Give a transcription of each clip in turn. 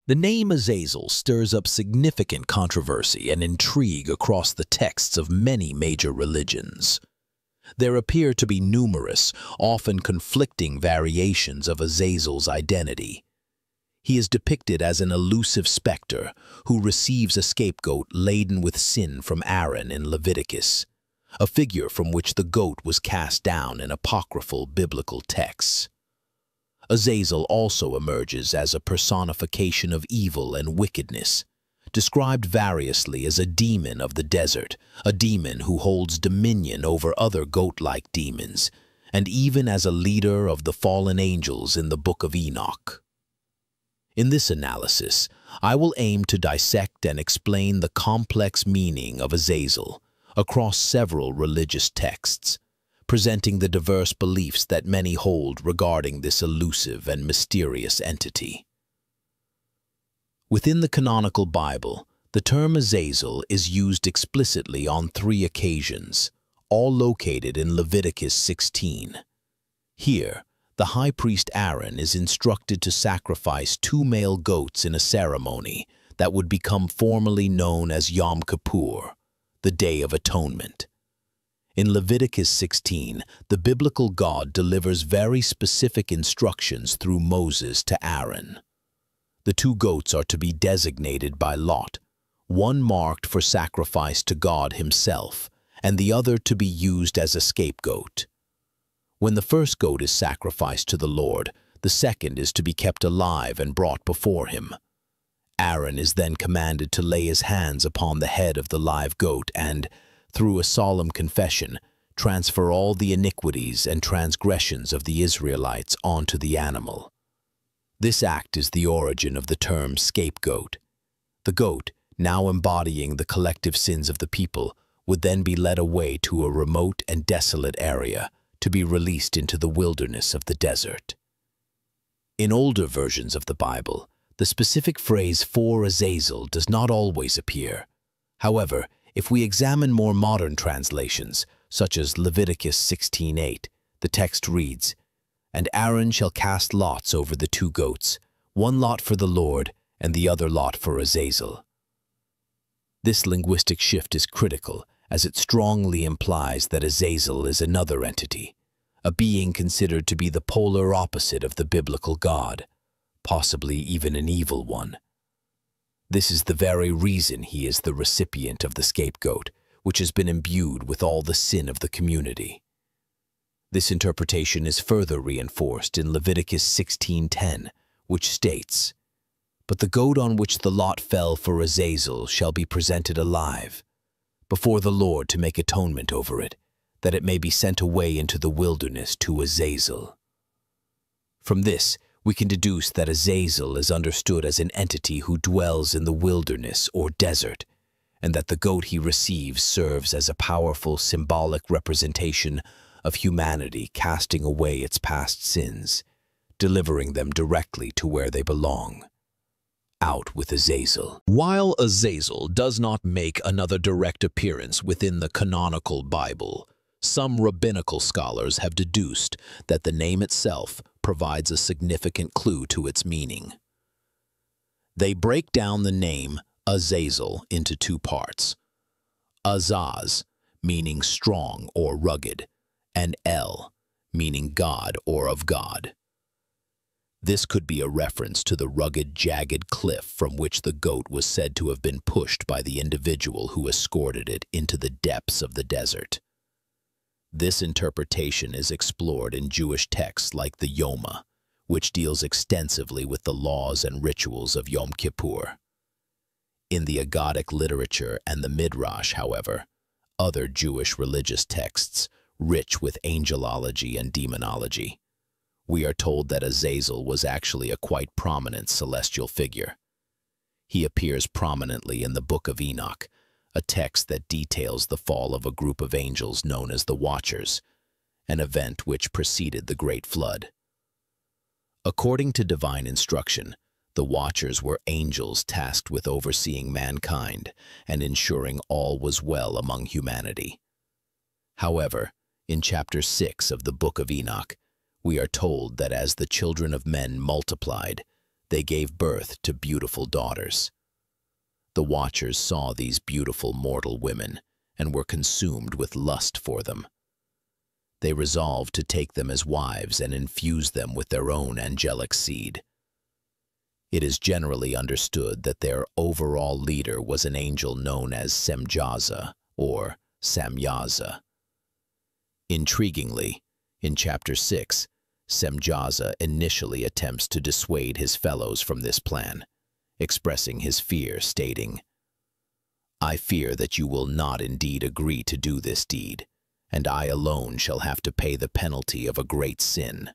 The name Azazel stirs up significant controversy and intrigue across the texts of many major religions. There appear to be numerous, often conflicting variations of Azazel's identity. He is depicted as an elusive specter who receives a scapegoat laden with sin from Aaron in Leviticus, a figure from which the goat was cast down in apocryphal biblical texts. Azazel also emerges as a personification of evil and wickedness, described variously as a demon of the desert, a demon who holds dominion over other goat-like demons, and even as a leader of the fallen angels in the Book of Enoch. In this analysis, I will aim to dissect and explain the complex meaning of Azazel across several religious texts, presenting the diverse beliefs that many hold regarding this elusive and mysterious entity. Within the canonical Bible, the term Azazel is used explicitly on 3 occasions, all located in Leviticus 16. Here, the high priest Aaron is instructed to sacrifice 2 male goats in a ceremony that would become formally known as Yom Kippur, the Day of Atonement. In Leviticus 16, the biblical God delivers very specific instructions through Moses to Aaron. The 2 goats are to be designated by lot, one marked for sacrifice to God himself, and the other to be used as a scapegoat. When the first goat is sacrificed to the Lord, the second is to be kept alive and brought before him. Aaron is then commanded to lay his hands upon the head of the live goat and, through a solemn confession, transfer all the iniquities and transgressions of the Israelites onto the animal. This act is the origin of the term scapegoat. The goat, now embodying the collective sins of the people, would then be led away to a remote and desolate area to be released into the wilderness of the desert. In older versions of the Bible, the specific phrase "for Azazel" does not always appear. However, if we examine more modern translations, such as Leviticus 16:8, the text reads, "And Aaron shall cast lots over the 2 goats, one lot for the Lord and the other lot for Azazel." This linguistic shift is critical, as it strongly implies that Azazel is another entity, a being considered to be the polar opposite of the biblical God, possibly even an evil one. This is the very reason he is the recipient of the scapegoat, which has been imbued with all the sin of the community. This interpretation is further reinforced in Leviticus 16:10, which states, "But the goat on which the lot fell for Azazel shall be presented alive before the Lord to make atonement over it, that it may be sent away into the wilderness to Azazel." From this, we can deduce that Azazel is understood as an entity who dwells in the wilderness or desert, and that the goat he receives serves as a powerful symbolic representation of humanity casting away its past sins, delivering them directly to where they belong. Out with Azazel. While Azazel does not make another direct appearance within the canonical Bible, some rabbinical scholars have deduced that the name itself provides a significant clue to its meaning. They break down the name Azazel into 2 parts: Azaz, meaning strong or rugged, and El, meaning God or of God. This could be a reference to the rugged, jagged cliff from which the goat was said to have been pushed by the individual who escorted it into the depths of the desert. This interpretation is explored in Jewish texts like the Yoma, which deals extensively with the laws and rituals of Yom Kippur. In the Aggadic literature and the Midrash, however, other Jewish religious texts, rich with angelology and demonology, we are told that Azazel was actually a quite prominent celestial figure. He appears prominently in the Book of Enoch, a text that details the fall of a group of angels known as the Watchers, an event which preceded the Great Flood. According to divine instruction, the Watchers were angels tasked with overseeing mankind and ensuring all was well among humanity. However, in chapter 6 of the Book of Enoch, we are told that as the children of men multiplied, they gave birth to beautiful daughters. The watchers saw these beautiful mortal women and were consumed with lust for them. They resolved to take them as wives and infuse them with their own angelic seed. It is generally understood that their overall leader was an angel known as Semjaza or Samyaza. Intriguingly, in chapter 6, Semjaza initially attempts to dissuade his fellows from this plan, expressing his fear, stating, "I fear that you will not indeed agree to do this deed, and I alone shall have to pay the penalty of a great sin."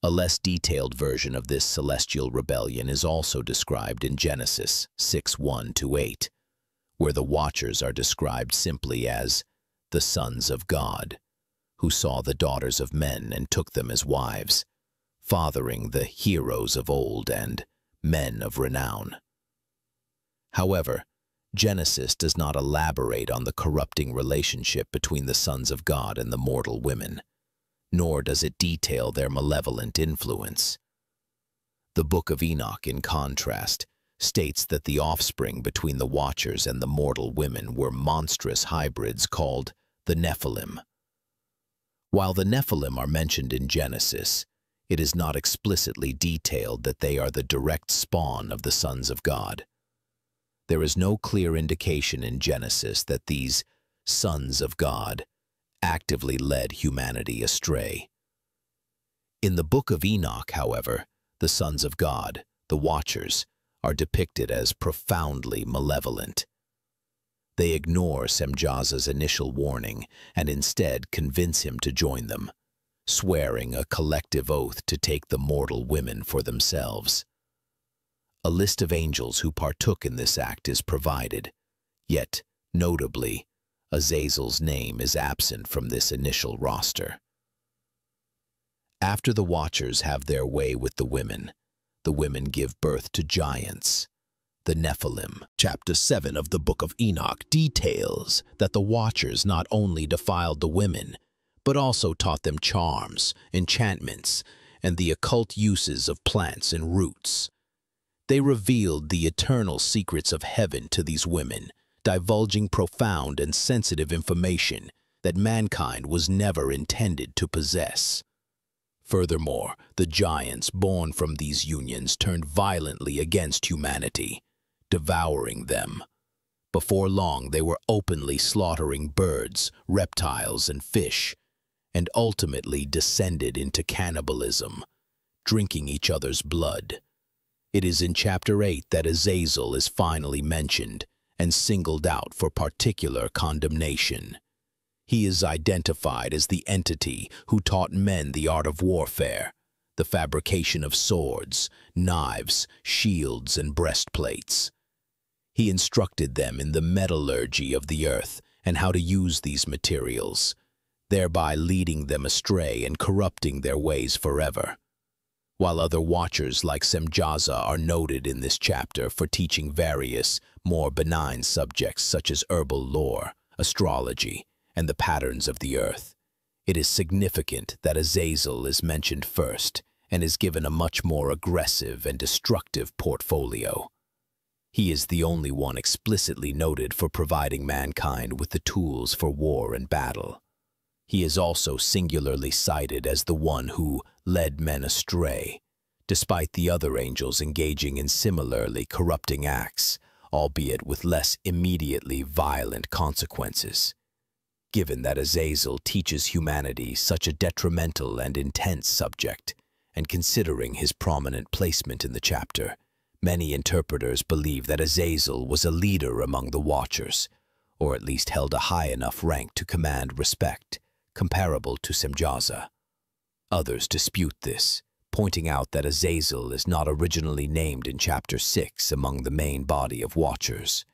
A less detailed version of this celestial rebellion is also described in Genesis 6:1-8, where the watchers are described simply as the sons of God, who saw the daughters of men and took them as wives, fathering the heroes of old and men of renown. However, Genesis does not elaborate on the corrupting relationship between the sons of God and the mortal women, nor does it detail their malevolent influence. The Book of Enoch, in contrast, states that the offspring between the watchers and the mortal women were monstrous hybrids called the Nephilim. While the Nephilim are mentioned in Genesis, it is not explicitly detailed that they are the direct spawn of the sons of God. There is no clear indication in Genesis that these sons of God actively led humanity astray. In the Book of Enoch, however, the sons of God, the watchers, are depicted as profoundly malevolent. They ignore Semjaza's initial warning and instead convince him to join them, swearing a collective oath to take the mortal women for themselves. A list of angels who partook in this act is provided, yet, notably, Azazel's name is absent from this initial roster. After the watchers have their way with the women give birth to giants, the Nephilim. Chapter 7 of the Book of Enoch details that the watchers not only defiled the women, but also taught them charms, enchantments, and the occult uses of plants and roots. They revealed the eternal secrets of heaven to these women, divulging profound and sensitive information that mankind was never intended to possess. Furthermore, the giants born from these unions turned violently against humanity, devouring them. Before long, they were openly slaughtering birds, reptiles, and fish, and ultimately descended into cannibalism, drinking each other's blood. It is in chapter 8 that Azazel is finally mentioned and singled out for particular condemnation. He is identified as the entity who taught men the art of warfare, the fabrication of swords, knives, shields, and breastplates. He instructed them in the metallurgy of the earth and how to use these materials, thereby leading them astray and corrupting their ways forever. While other watchers like Semjaza are noted in this chapter for teaching various, more benign subjects such as herbal lore, astrology, and the patterns of the earth, it is significant that Azazel is mentioned first and is given a much more aggressive and destructive portfolio. He is the only one explicitly noted for providing mankind with the tools for war and battle. He is also singularly cited as the one who led men astray, despite the other angels engaging in similarly corrupting acts, albeit with less immediately violent consequences. Given that Azazel teaches humanity such a detrimental and intense subject, and considering his prominent placement in the chapter, many interpreters believe that Azazel was a leader among the watchers, or at least held a high enough rank to command respect, comparable to Semjaza. Others dispute this, pointing out that Azazel is not originally named in chapter 6 among the main body of watchers.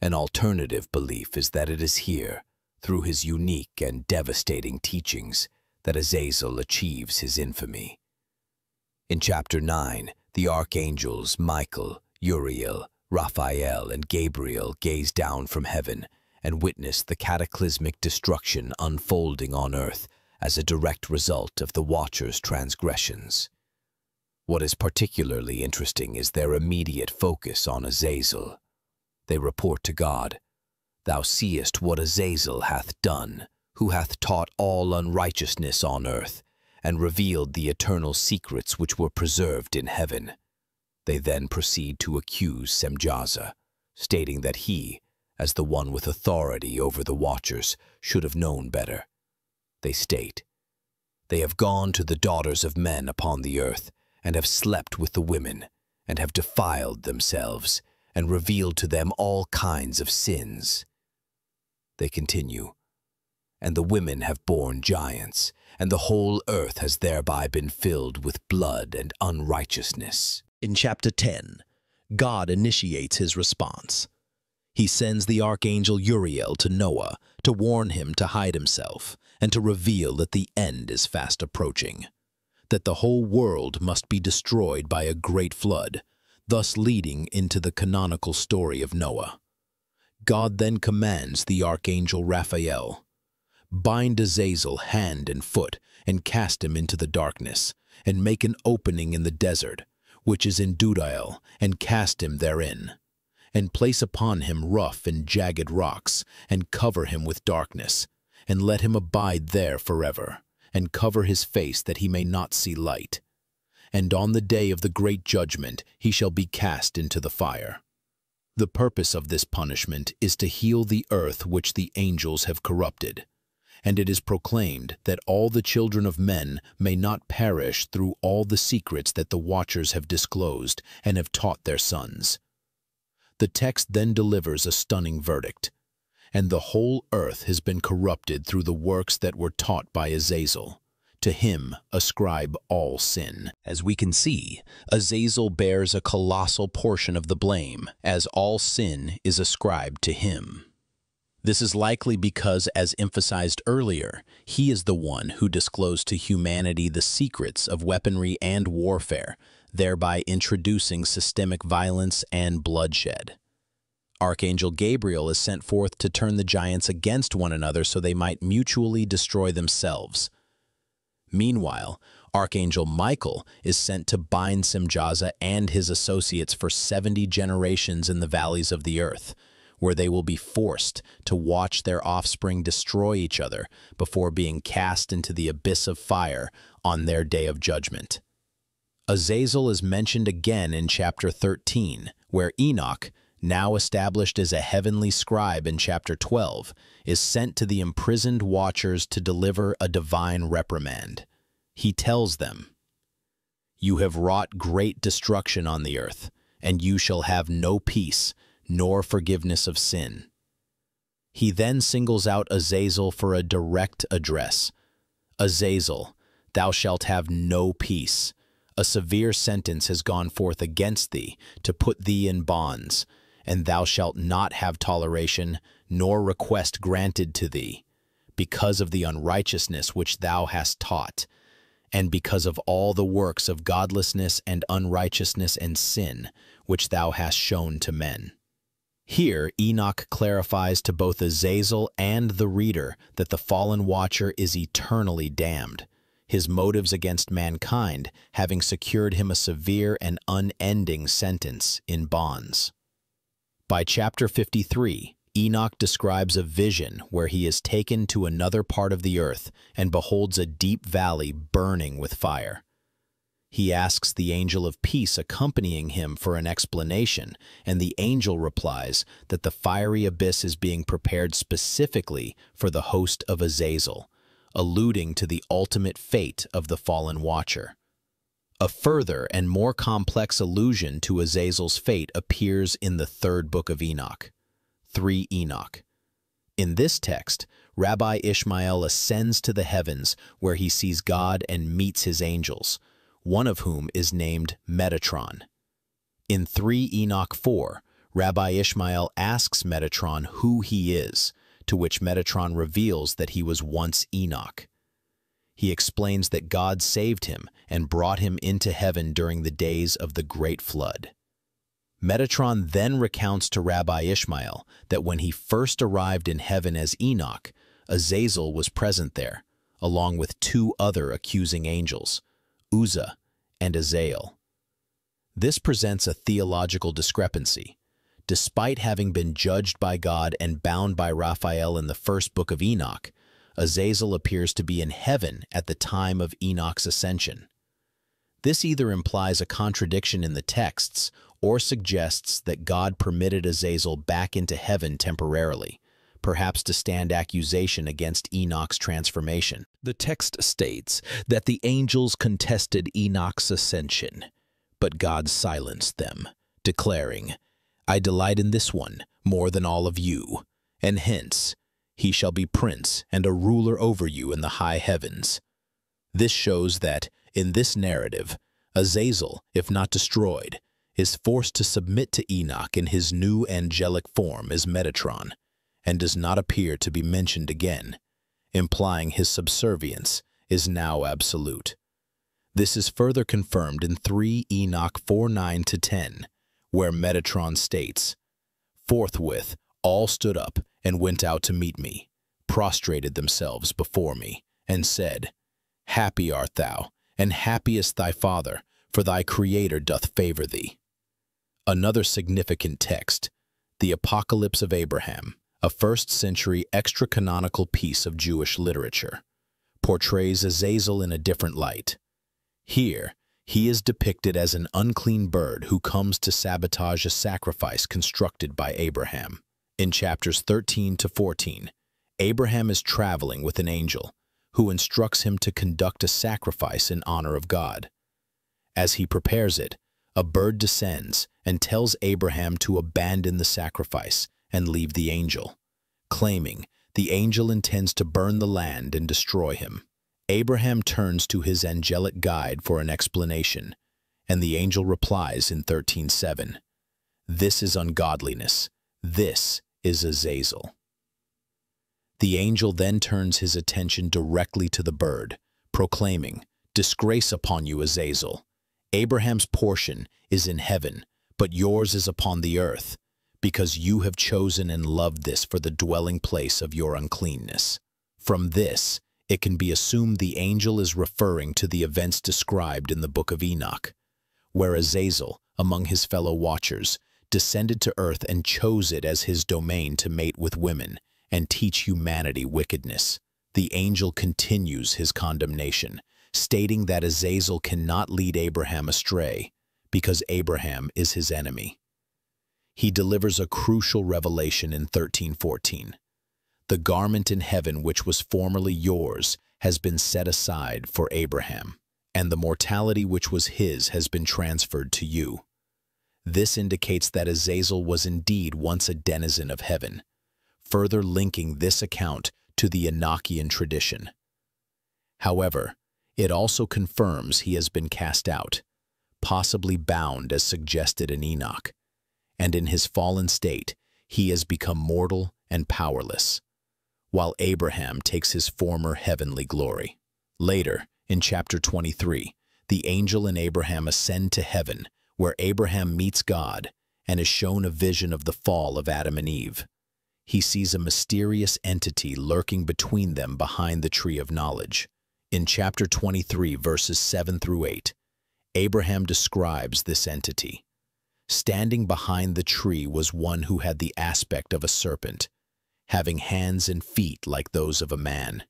An alternative belief is that it is here, through his unique and devastating teachings, that Azazel achieves his infamy. In chapter 9, the archangels Michael, Uriel, Raphael, and Gabriel gaze down from heaven and witness the cataclysmic destruction unfolding on earth as a direct result of the Watchers' transgressions. What is particularly interesting is their immediate focus on Azazel. They report to God, "Thou seest what Azazel hath done, who hath taught all unrighteousness on earth, and revealed the eternal secrets which were preserved in heaven." They then proceed to accuse Semjaza, stating that he, as the one with authority over the watchers, should have known better. They state, "They have gone to the daughters of men upon the earth, and have slept with the women, and have defiled themselves, and revealed to them all kinds of sins." They continue, "And the women have borne giants, and the whole earth has thereby been filled with blood and unrighteousness." In chapter 10, God initiates his response. He sends the archangel Uriel to Noah to warn him to hide himself and to reveal that the end is fast approaching, that the whole world must be destroyed by a great flood, thus leading into the canonical story of Noah. God then commands the archangel Raphael, "Bind Azazel hand and foot and cast him into the darkness, and make an opening in the desert, which is in Dudael, and cast him therein, and place upon him rough and jagged rocks, and cover him with darkness, and let him abide there forever, and cover his face that he may not see light. And on the day of the great judgment he shall be cast into the fire." The purpose of this punishment is to heal the earth which the angels have corrupted, and it is proclaimed that all the children of men may not perish through all the secrets that the watchers have disclosed and have taught their sons. The text then delivers a stunning verdict, "And the whole earth has been corrupted through the works that were taught by Azazel. To him ascribe all sin." As we can see, Azazel bears a colossal portion of the blame, as all sin is ascribed to him. This is likely because, as emphasized earlier, he is the one who disclosed to humanity the secrets of weaponry and warfare, thereby introducing systemic violence and bloodshed. Archangel Gabriel is sent forth to turn the giants against one another so they might mutually destroy themselves. Meanwhile, Archangel Michael is sent to bind Semjaza and his associates for 70 generations in the valleys of the earth, where they will be forced to watch their offspring destroy each other before being cast into the abyss of fire on their day of judgment. Azazel is mentioned again in chapter 13, where Enoch, now established as a heavenly scribe in chapter 12, is sent to the imprisoned watchers to deliver a divine reprimand. He tells them, "You have wrought great destruction on the earth, and you shall have no peace, nor forgiveness of sin." He then singles out Azazel for a direct address. "Azazel, thou shalt have no peace. A severe sentence has gone forth against thee to put thee in bonds, and thou shalt not have toleration, nor request granted to thee, because of the unrighteousness which thou hast taught, and because of all the works of godlessness and unrighteousness and sin which thou hast shown to men." Here, Enoch clarifies to both Azazel and the reader that the fallen watcher is eternally damned, his motives against mankind having secured him a severe and unending sentence in bonds. By chapter 53, Enoch describes a vision where he is taken to another part of the earth and beholds a deep valley burning with fire. He asks the angel of peace accompanying him for an explanation, and the angel replies that the fiery abyss is being prepared specifically for the host of Azazel, alluding to the ultimate fate of the fallen watcher. A further and more complex allusion to Azazel's fate appears in the third book of Enoch, 3 Enoch. In this text, Rabbi Ishmael ascends to the heavens where he sees God and meets his angels, one of whom is named Metatron. In 3 Enoch 4, Rabbi Ishmael asks Metatron who he is, to which Metatron reveals that he was once Enoch. He explains that God saved him and brought him into heaven during the days of the great flood. Metatron then recounts to Rabbi Ishmael that when he first arrived in heaven as Enoch, Azazel was present there, along with 2 other accusing angels, Uzzah and Azazel. This presents a theological discrepancy. Despite having been judged by God and bound by Raphael in the first Book of Enoch, Azazel appears to be in heaven at the time of Enoch's ascension. This either implies a contradiction in the texts or suggests that God permitted Azazel back into heaven temporarily, perhaps to stand accusation against Enoch's transformation. The text states that the angels contested Enoch's ascension, but God silenced them, declaring, "I delight in this one more than all of you, and hence he shall be prince and a ruler over you in the high heavens." This shows that, in this narrative, Azazel, if not destroyed, is forced to submit to Enoch in his new angelic form as Metatron, and does not appear to be mentioned again, implying his subservience is now absolute. This is further confirmed in 3 Enoch 4:9-10, where Metatron states, "Forthwith all stood up and went out to meet me, prostrated themselves before me, and said, Happy art thou, and happy is thy father, for thy Creator doth favor thee." Another significant text, the Apocalypse of Abraham, a first-century extra-canonical piece of Jewish literature, portrays Azazel in a different light. Here, he is depicted as an unclean bird who comes to sabotage a sacrifice constructed by Abraham. In chapters 13-14, Abraham is traveling with an angel who instructs him to conduct a sacrifice in honor of God. As he prepares it, a bird descends and tells Abraham to abandon the sacrifice and leave the angel, claiming the angel intends to burn the land and destroy him. Abraham turns to his angelic guide for an explanation, and the angel replies in 13:7, "This is ungodliness. This is Azazel." The angel then turns his attention directly to the bird, proclaiming, "Disgrace upon you, Azazel. Abraham's portion is in heaven, but yours is upon the earth, because you have chosen and loved this for the dwelling place of your uncleanness." From this, it can be assumed the angel is referring to the events described in the Book of Enoch, where Azazel, among his fellow watchers, descended to earth and chose it as his domain to mate with women and teach humanity wickedness. The angel continues his condemnation, stating that Azazel cannot lead Abraham astray because Abraham is his enemy. He delivers a crucial revelation in 13:14. "The garment in heaven which was formerly yours has been set aside for Abraham, and the mortality which was his has been transferred to you." This indicates that Azazel was indeed once a denizen of heaven, further linking this account to the Enochian tradition. However, it also confirms he has been cast out, possibly bound as suggested in Enoch, and in his fallen state he has become mortal and powerless, while Abraham takes his former heavenly glory. Later, in chapter 23, the angel and Abraham ascend to heaven, where Abraham meets God and is shown a vision of the fall of Adam and Eve. He sees a mysterious entity lurking between them behind the tree of knowledge. In chapter 23, verses 7-8, Abraham describes this entity. Standing behind the tree was one who had the aspect of a serpent, having hands and feet like those of a man,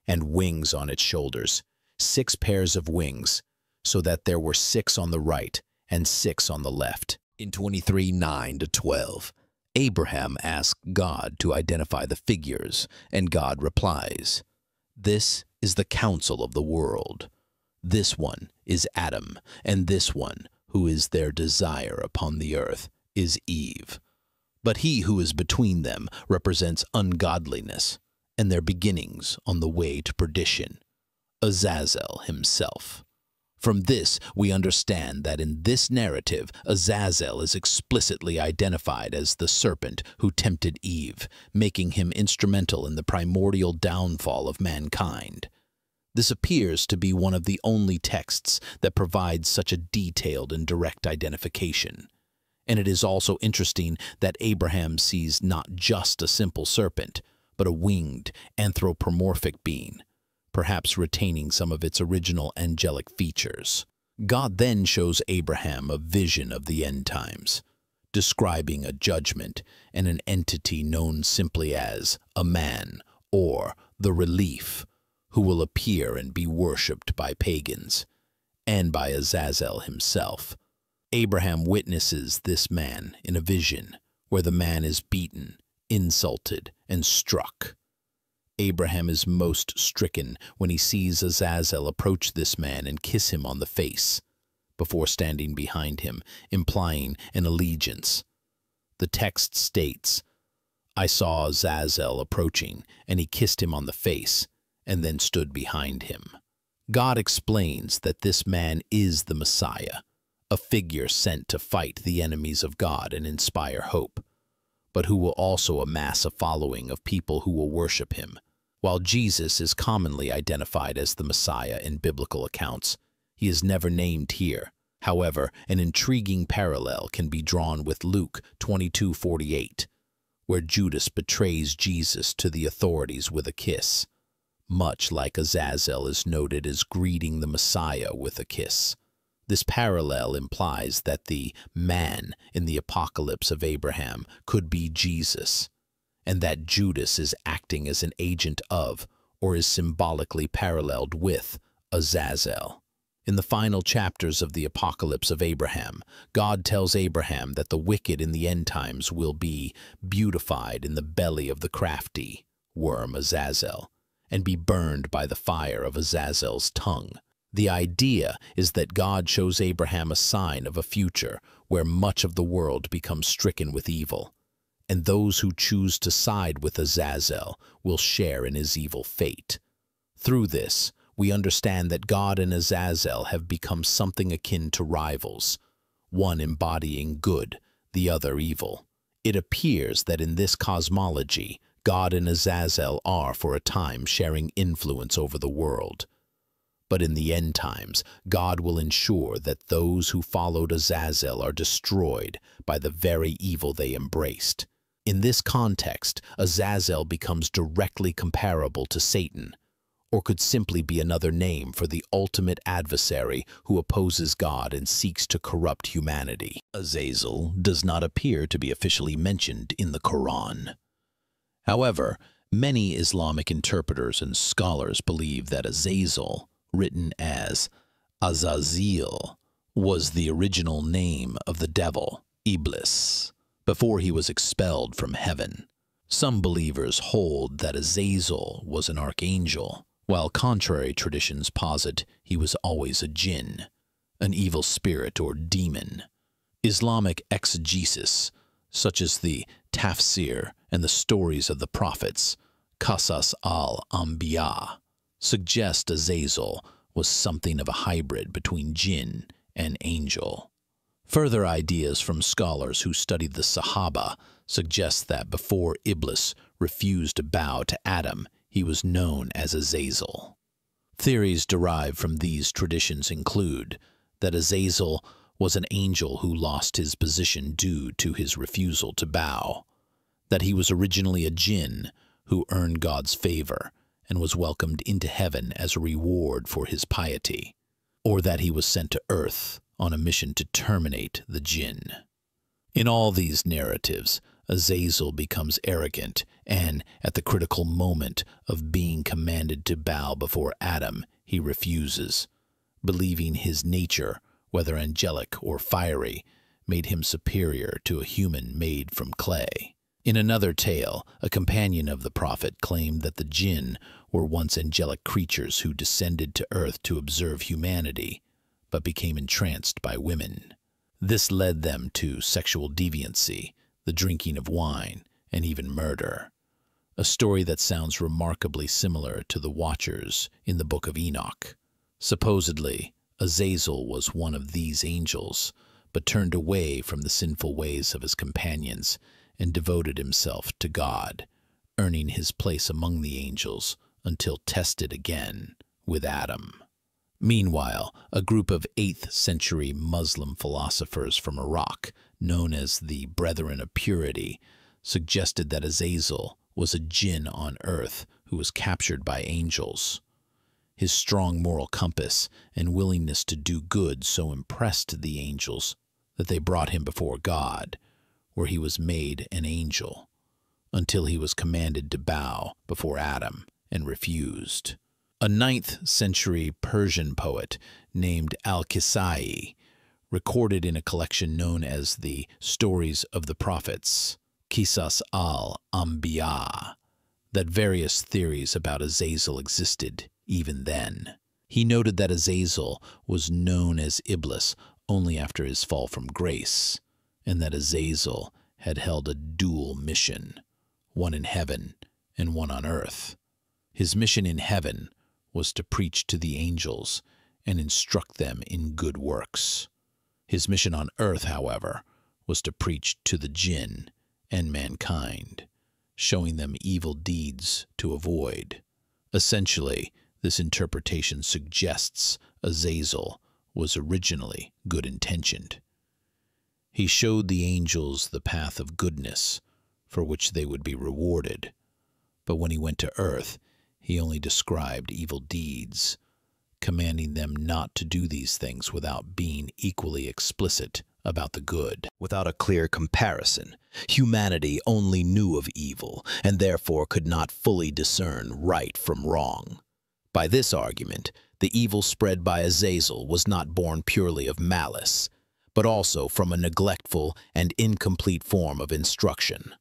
and wings on its shoulders, 6 pairs of wings, so that there were 6 on the right and 6 on the left. In 23:9-12, Abraham asked God to identify the figures, and God replies, "This is the counsel of the world. This one is Adam, and this one, who is their desire upon the earth, is Eve. But he who is between them represents ungodliness, and their beginnings on the way to perdition, Azazel himself." From this, we understand that in this narrative, Azazel is explicitly identified as the serpent who tempted Eve, making him instrumental in the primordial downfall of mankind. This appears to be one of the only texts that provides such a detailed and direct identification. And it is also interesting that Abraham sees not just a simple serpent, but a winged, anthropomorphic being, perhaps retaining some of its original angelic features. God then shows Abraham a vision of the end times, describing a judgment and an entity known simply as a man or the relief, who will appear and be worshipped by pagans and by Azazel himself. Abraham witnesses this man in a vision where the man is beaten, insulted, and struck. Abraham is most stricken when he sees Azazel approach this man and kiss him on the face, before standing behind him, implying an allegiance. The text states, "I saw Azazel approaching, and he kissed him on the face, and then stood behind him." God explains that this man is the Messiah, a figure sent to fight the enemies of God and inspire hope, but who will also amass a following of people who will worship him. While Jesus is commonly identified as the Messiah in biblical accounts, he is never named here. However, an intriguing parallel can be drawn with Luke 22:48, where Judas betrays Jesus to the authorities with a kiss, much like Azazel is noted as greeting the Messiah with a kiss. This parallel implies that the man in the apocalypse of Abraham could be Jesus, and that Judas is acting as an agent of, or is symbolically paralleled with, Azazel. In the final chapters of the Apocalypse of Abraham, God tells Abraham that the wicked in the end times will be beautified in the belly of the crafty worm Azazel, and be burned by the fire of Azazel's tongue. The idea is that God shows Abraham a sign of a future where much of the world becomes stricken with evil, and those who choose to side with Azazel will share in his evil fate. Through this, we understand that God and Azazel have become something akin to rivals, one embodying good, the other evil. It appears that in this cosmology, God and Azazel are for a time sharing influence over the world. But in the end times, God will ensure that those who followed Azazel are destroyed by the very evil they embraced. In this context, Azazel becomes directly comparable to Satan, or could simply be another name for the ultimate adversary who opposes God and seeks to corrupt humanity. Azazel does not appear to be officially mentioned in the Quran. However, many Islamic interpreters and scholars believe that Azazel, written as Azazel, was the original name of the devil, Iblis, before he was expelled from heaven. Some believers hold that Azazel was an archangel, while contrary traditions posit he was always a jinn, an evil spirit or demon. Islamic exegesis, such as the tafsir and the stories of the prophets, Qasas al-Anbiya, suggest Azazel was something of a hybrid between jinn and angel. Further ideas from scholars who studied the Sahaba suggest that before Iblis refused to bow to Adam, he was known as Azazel. Theories derived from these traditions include that Azazel was an angel who lost his position due to his refusal to bow, that he was originally a jinn who earned God's favor and was welcomed into heaven as a reward for his piety, or that he was sent to earth on a mission to terminate the jinn. In all these narratives, Azazel becomes arrogant and, at the critical moment of being commanded to bow before Adam, he refuses, believing his nature, whether angelic or fiery, made him superior to a human made from clay. In another tale, a companion of the prophet claimed that the jinn were once angelic creatures who descended to earth to observe humanity, but became entranced by women. This led them to sexual deviancy, the drinking of wine, and even murder. A story that sounds remarkably similar to the Watchers in the Book of Enoch. Supposedly, Azazel was one of these angels, but turned away from the sinful ways of his companions and devoted himself to God, earning his place among the angels until tested again with Adam. Meanwhile, a group of 8th century Muslim philosophers from Iraq, known as the Brethren of Purity, suggested that Azazel was a jinn on earth who was captured by angels. His strong moral compass and willingness to do good so impressed the angels that they brought him before God, where he was made an angel, until he was commanded to bow before Adam and refused. A 9th century Persian poet named Al-Kisai recorded in a collection known as the Stories of the Prophets, Qisas al-Anbiya, that various theories about Azazel existed even then. He noted that Azazel was known as Iblis only after his fall from grace, and that Azazel had held a dual mission, one in heaven and one on earth. His mission in heaven was to preach to the angels and instruct them in good works. His mission on earth, however, was to preach to the jinn and mankind, showing them evil deeds to avoid. Essentially, this interpretation suggests Azazel was originally good-intentioned. He showed the angels the path of goodness, for which they would be rewarded. But when he went to earth, he only described evil deeds, commanding them not to do these things without being equally explicit about the good. Without a clear comparison, humanity only knew of evil and therefore could not fully discern right from wrong. By this argument, the evil spread by Azazel was not born purely of malice, but also from a neglectful and incomplete form of instruction.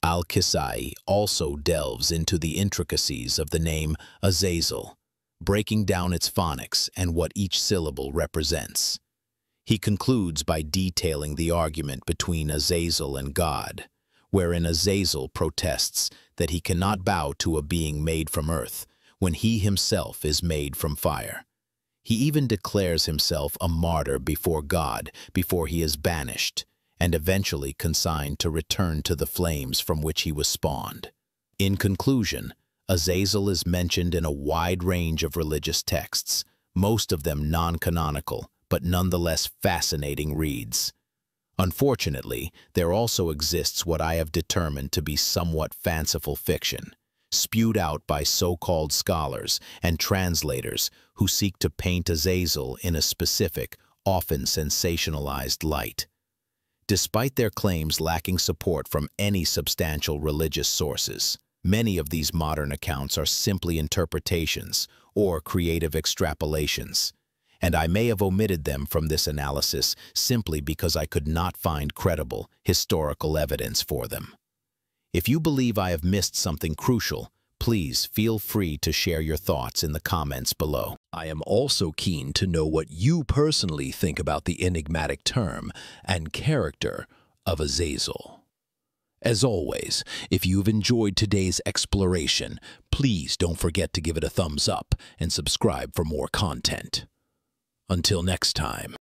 Al-Kisai also delves into the intricacies of the name Azazel, breaking down its phonics and what each syllable represents. He concludes by detailing the argument between Azazel and God, wherein Azazel protests that he cannot bow to a being made from earth when he himself is made from fire. He even declares himself a martyr before God before he is banished, and eventually consigned to return to the flames from which he was spawned. In conclusion, Azazel is mentioned in a wide range of religious texts, most of them non-canonical, but nonetheless fascinating reads. Unfortunately, there also exists what I have determined to be somewhat fanciful fiction, spewed out by so-called scholars and translators who seek to paint Azazel in a specific, often sensationalized light. Despite their claims lacking support from any substantial religious sources, many of these modern accounts are simply interpretations or creative extrapolations, and I may have omitted them from this analysis simply because I could not find credible historical evidence for them. If you believe I have missed something crucial, please feel free to share your thoughts in the comments below. I am also keen to know what you personally think about the enigmatic term and character of Azazel. As always, if you've enjoyed today's exploration, please don't forget to give it a thumbs up and subscribe for more content. Until next time.